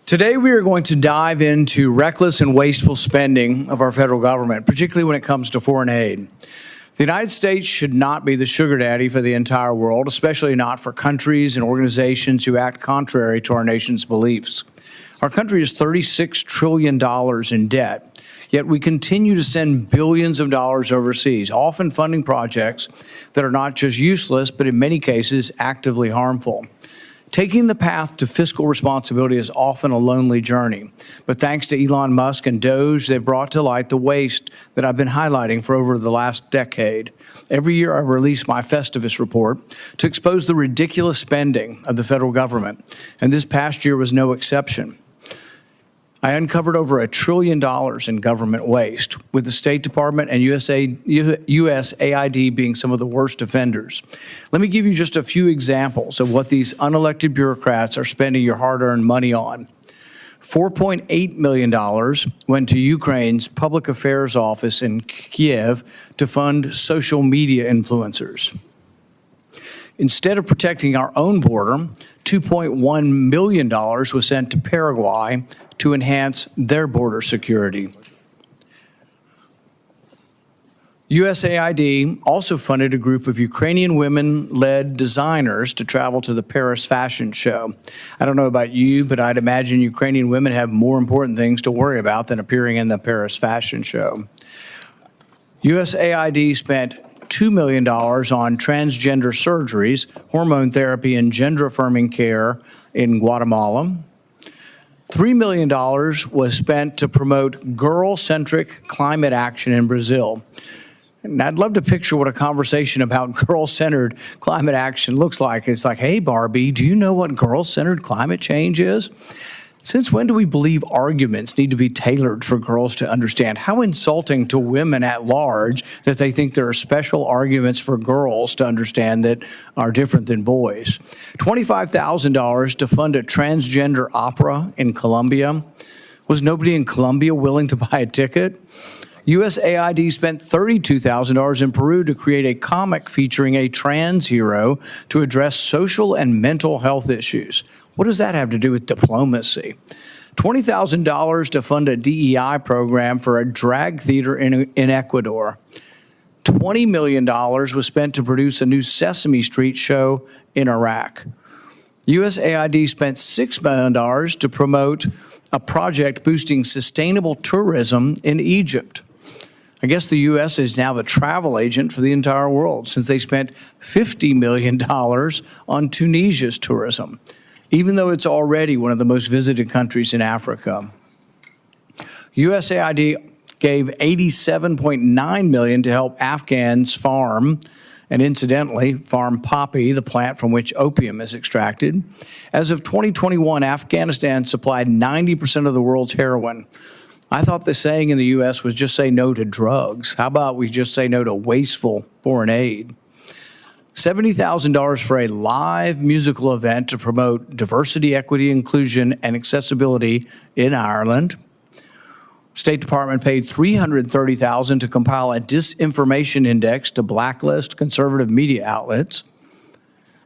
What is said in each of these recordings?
Today, we are going to dive into reckless and wasteful spending of our federal government, particularly when it comes to foreign aid. The United States should not be the sugar daddy for the entire world, especially not for countries and organizations who act contrary to our nation's beliefs. Our country is $36 trillion in debt, yet we continue to send billions of dollars overseas, often funding projects that are not just useless, but in many cases actively harmful. Taking the path to fiscal responsibility is often a lonely journey, but thanks to Elon Musk and Doge, they've brought to light the waste that I've been highlighting for over the last decade. Every year I release my Festivus report to expose the ridiculous spending of the federal government, and this past year was no exception. I uncovered over $1 trillion in government waste, with the State Department and USAID being some of the worst offenders. Let me give you just a few examples of what these unelected bureaucrats are spending your hard-earned money on. $4.8 million went to Ukraine's public affairs office in Kiev to fund social media influencers. Instead of protecting our own border, $2.1 million was sent to Paraguay to enhance their border security. USAID also funded a group of Ukrainian women-led designers to travel to the Paris Fashion Show. I don't know about you, but I'd imagine Ukrainian women have more important things to worry about than appearing in the Paris Fashion Show. USAID spent $2 million on transgender surgeries, hormone therapy, and gender-affirming care in Guatemala. $3 million was spent to promote girl-centric climate action in Brazil. And I'd love to picture what a conversation about girl-centered climate action looks like. It's like, hey, Barbie, do you know what girl-centered climate change is? Since when do we believe arguments need to be tailored for girls to understand? How insulting to women at large that they think there are special arguments for girls to understand that are different than boys. $25,000 to fund a transgender opera in Colombia. Was nobody in Colombia willing to buy a ticket? USAID spent $32,000 in Peru to create a comic featuring a trans hero to address social and mental health issues. What does that have to do with diplomacy? $20,000 to fund a DEI program for a drag theater in Ecuador. $20 million was spent to produce a new Sesame Street show in Iraq. USAID spent $6 million to promote a project boosting sustainable tourism in Egypt. I guess the U.S. is now the travel agent for the entire world, since they spent $50 million on Tunisia's tourism, even though it's already one of the most visited countries in Africa. USAID gave $87.9 million to help Afghans farm, and incidentally, farm poppy, the plant from which opium is extracted. As of 2021, Afghanistan supplied 90% of the world's heroin. I thought the saying in the U.S. was just say no to drugs. How about we just say no to wasteful foreign aid? $70,000 for a live musical event to promote diversity, equity, inclusion, and accessibility in Ireland. State Department paid $330,000 to compile a disinformation index to blacklist conservative media outlets.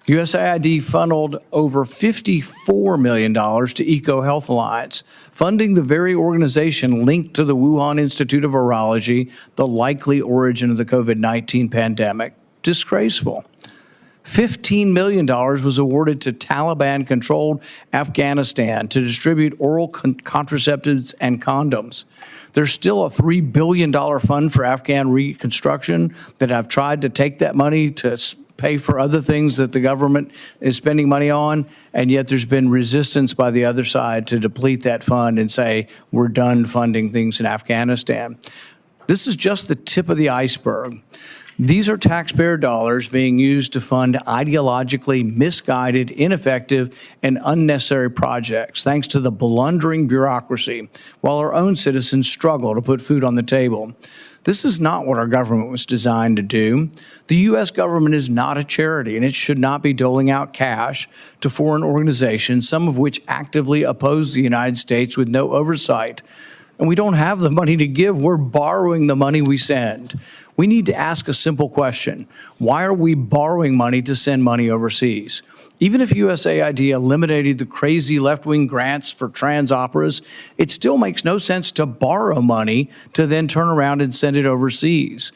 USAID funneled over $54 million to EcoHealth Alliance, funding the very organization linked to the Wuhan Institute of Virology, the likely origin of the COVID-19 pandemic. Disgraceful. $15 million was awarded to Taliban-controlled Afghanistan to distribute oral contraceptives and condoms. There's still a $3 billion fund for Afghan reconstruction that have tried to take that money to pay for other things that the government is spending money on, and yet there's been resistance by the other side to deplete that fund and say, we're done funding things in Afghanistan. This is just the tip of the iceberg. These are taxpayer dollars being used to fund ideologically misguided, ineffective, and unnecessary projects, thanks to the blundering bureaucracy, while our own citizens struggle to put food on the table. This is not what our government was designed to do. The U.S. government is not a charity, and it should not be doling out cash to foreign organizations, some of which actively oppose the United States with no oversight and we don't have the money to give. We're borrowing the money we send. We need to ask a simple question. Why are we borrowing money to send money overseas? Even if USAID eliminated the crazy left-wing grants for trans operas, it still makes no sense to borrow money to then turn around and send it overseas.